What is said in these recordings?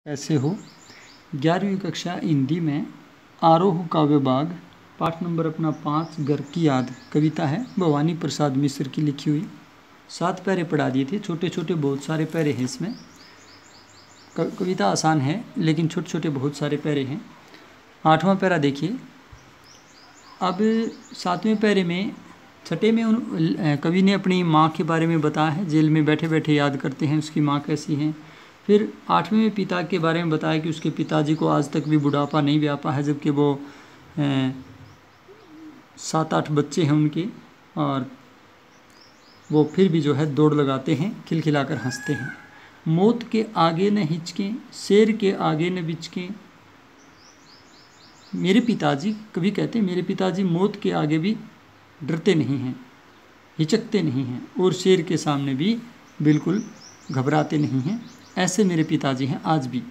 कैसे हो। 11वीं कक्षा हिंदी में आरोह काव्य बाग पाठ नंबर अपना 5 घर की याद कविता है भवानी प्रसाद मिश्र की लिखी हुई। 7 पैरे पढ़ा दिए थे, छोटे छोटे बहुत सारे पैरे हैं इसमें। कविता आसान है लेकिन छोटे छोटे बहुत सारे पैरे हैं। 8वां पैरा देखिए। अब 7वें पैरे में छठे में कवि ने अपनी माँ के बारे में बताया है। जेल में बैठे बैठे याद करते हैं उसकी माँ कैसी हैं। फिर 8वें में पिता के बारे में बताया कि उसके पिताजी को आज तक भी बुढ़ापा नहीं व्यापा है, जबकि वो 7-8 बच्चे हैं उनके, और वो फिर भी जो है दौड़ लगाते हैं, खिलखिलाकर हंसते हैं। मौत के आगे न हिचकें, शेर के आगे न बिचकें। मेरे पिताजी, कवि कहते हैं, मेरे पिताजी मौत के आगे भी डरते नहीं हैं, हिचकते नहीं हैं, और शेर के सामने भी बिल्कुल घबराते नहीं हैं। ऐसे मेरे पिताजी हैं आज भी।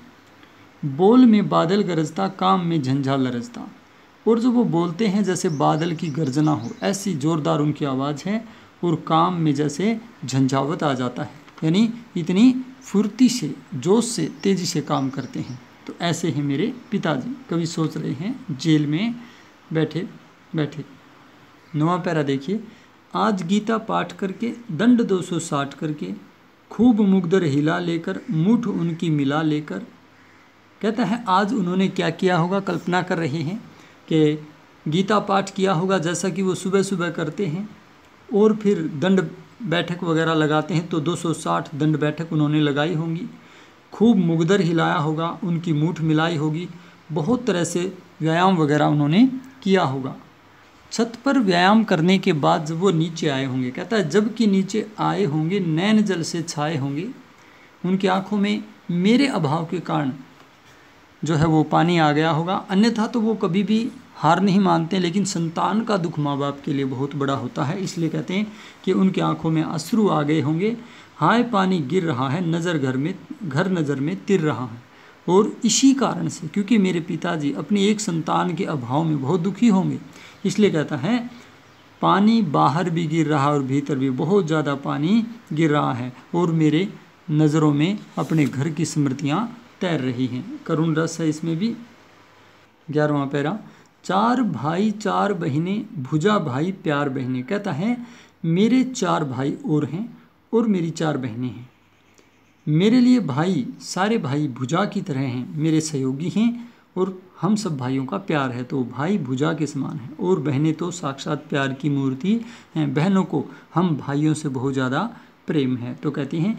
बोल में बादल गरजता, काम में झंझा लरजता। और जो वो बोलते हैं जैसे बादल की गर्जना हो, ऐसी ज़ोरदार उनकी आवाज़ है, और काम में जैसे झंझावत आ जाता है, यानी इतनी फुर्ती से, जोश से, तेज़ी से काम करते हैं। तो ऐसे हैं मेरे पिताजी। कवि सोच रहे हैं जेल में बैठे बैठे। 9वां पैरा देखिए। आज गीता पाठ करके, दंड 260 करके, खूब मुग्धर हिला लेकर, मुठ उनकी मिला लेकर। कहता है आज उन्होंने क्या किया होगा। कल्पना कर रहे हैं कि गीता पाठ किया होगा जैसा कि वो सुबह सुबह करते हैं, और फिर दंड बैठक वगैरह लगाते हैं, तो 260 दंड बैठक उन्होंने लगाई होंगी। खूब मुग्धर हिलाया होगा, उनकी मूठ मिलाई होगी, बहुत तरह से व्यायाम वगैरह उन्होंने किया होगा। छत पर व्यायाम करने के बाद जब वो नीचे आए होंगे, कहता है जबकि नीचे आए होंगे, नैन जल से छाए होंगे, उनकी आंखों में मेरे अभाव के कारण जो है वो पानी आ गया होगा। अन्यथा तो वो कभी भी हार नहीं मानते, लेकिन संतान का दुख माँ बाप के लिए बहुत बड़ा होता है, इसलिए कहते हैं कि उनकी आंखों में अश्रु आ गए होंगे। हाय पानी गिर रहा है, घर नज़र में तिर रहा है। और इसी कारण से, क्योंकि मेरे पिताजी अपनी एक संतान के अभाव में बहुत दुखी होंगे, इसलिए कहता है पानी बाहर भी गिर रहा और भीतर भी बहुत ज़्यादा पानी गिर रहा है, और मेरे नज़रों में अपने घर की स्मृतियाँ तैर रही हैं। करुण रस है इसमें भी। 11वां पैरा। 4 भाई 4 बहनें, भुजा भाई प्यार बहनें। कहता है मेरे 4 भाई और हैं, और मेरी 4 बहनें हैं। मेरे लिए भाई, सारे भाई भुजा की तरह हैं, मेरे सहयोगी हैं, और हम सब भाइयों का प्यार है, तो भाई भुजा के समान हैं, और बहनें तो साक्षात प्यार की मूर्ति हैं। बहनों को हम भाइयों से बहुत ज़्यादा प्रेम है। तो कहती हैं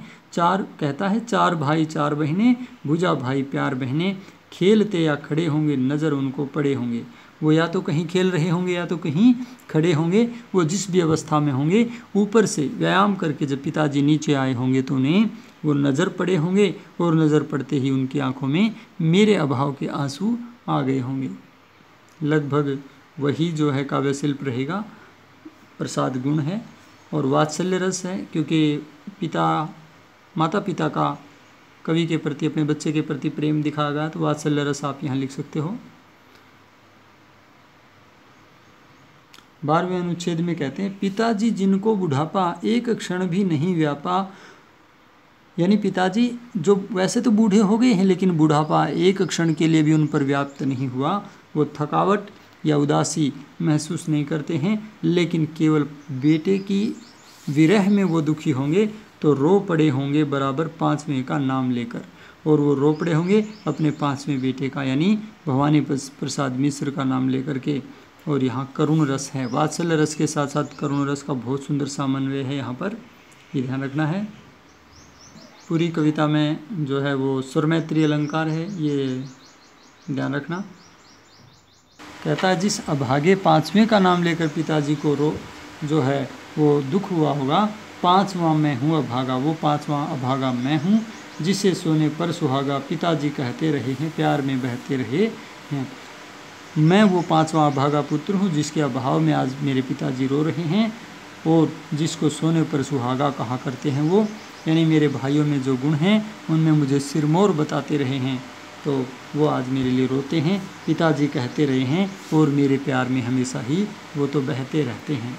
कहता है 4 भाई 4 बहनें, भुजा भाई प्यार बहनें। खेलते या खड़े होंगे, नज़र उनको पड़े होंगे। वो या तो कहीं खेल रहे होंगे या तो कहीं खड़े होंगे, वो जिस भी अवस्था में होंगे। ऊपर से व्यायाम करके जब पिताजी नीचे आए होंगे तो उन्हें वो नज़र पड़े होंगे, और नज़र पड़ते ही उनकी आंखों में मेरे अभाव के आंसू आ गए होंगे। लगभग वही जो है काव्य शिल्प रहेगा। प्रसाद गुण है और वात्सल्य रस है, क्योंकि माता पिता का कवि के प्रति, अपने बच्चे के प्रति प्रेम दिखाया गया, तो वात्सल्य रस आप यहाँ लिख सकते हो। 12वें अनुच्छेद में कहते हैं पिताजी जिनको बुढ़ापा एक क्षण भी नहीं व्यापा, यानी पिताजी जो वैसे तो बूढ़े हो गए हैं, लेकिन बुढ़ापा एक क्षण के लिए भी उन पर व्याप्त नहीं हुआ। वो थकावट या उदासी महसूस नहीं करते हैं, लेकिन केवल बेटे की विरह में वो दुखी होंगे, तो रो पड़े होंगे बराबर 5वें का नाम लेकर। और वो रो पड़े होंगे अपने 5वें बेटे का, यानी भवानी प्रसाद मिश्र का नाम लेकर के। और यहाँ करुण रस है, वात्सल्य रस के साथ साथ करुण रस का बहुत सुंदर समन्वय है यहाँ पर, ये ध्यान रखना है। पूरी कविता में जो है वो स्वरमैत्री अलंकार है, ये ध्यान रखना। कहता है जिस अभागे 5वें का नाम लेकर पिताजी को जो है वो दुख हुआ होगा, 5वां मैं हूँ अभागा, वो 5वां अभागा मैं हूँ, जिसे सोने पर सुहागा पिताजी कहते रहे हैं, प्यार में बहते रहे हैं। मैं वो 5वां अभागा पुत्र हूँ जिसके अभाव में आज मेरे पिताजी रो रहे हैं, और जिसको सोने पर सुहागा कहा करते हैं वो, यानी मेरे भाइयों में जो गुण हैं उनमें मुझे सिरमौर बताते रहे हैं, तो वो आज मेरे लिए रोते हैं। पिताजी कहते रहे हैं, और मेरे प्यार में हमेशा ही वो तो बहते रहते हैं।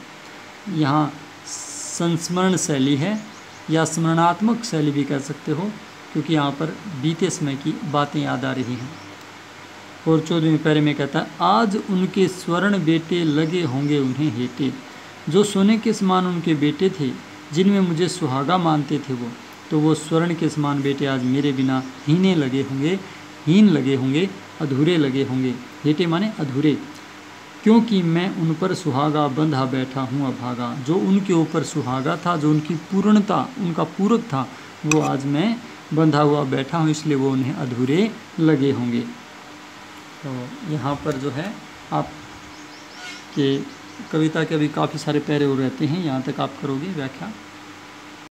यहाँ संस्मरण शैली है, या स्मरणात्मक शैली भी कह सकते हो, क्योंकि यहाँ पर बीते समय की बातें याद आ रही हैं। और 14वें पैरे में कहता है, आज उनके स्वर्ण बेटे लगे होंगे उन्हें हेटे, जो सोने के समान उनके बेटे थे, जिनमें मुझे सुहागा मानते थे वो स्वर्ण के समान बेटे आज मेरे बिना हीन लगे होंगे, अधूरे लगे होंगे। हेटे माने अधूरे, क्योंकि मैं उन पर सुहागा बंधा बैठा हूँ अभागा। जो उनके ऊपर सुहागा था, जो उनकी पूर्णता, उनका पूरक था, वो आज मैं बंधा हुआ बैठा हूँ, इसलिए वो उन्हें अधूरे लगे होंगे। तो यहाँ पर जो है आपके कविता के अभी काफ़ी सारे पैरे और रहते हैं, यहाँ तक आप करोगे व्याख्या।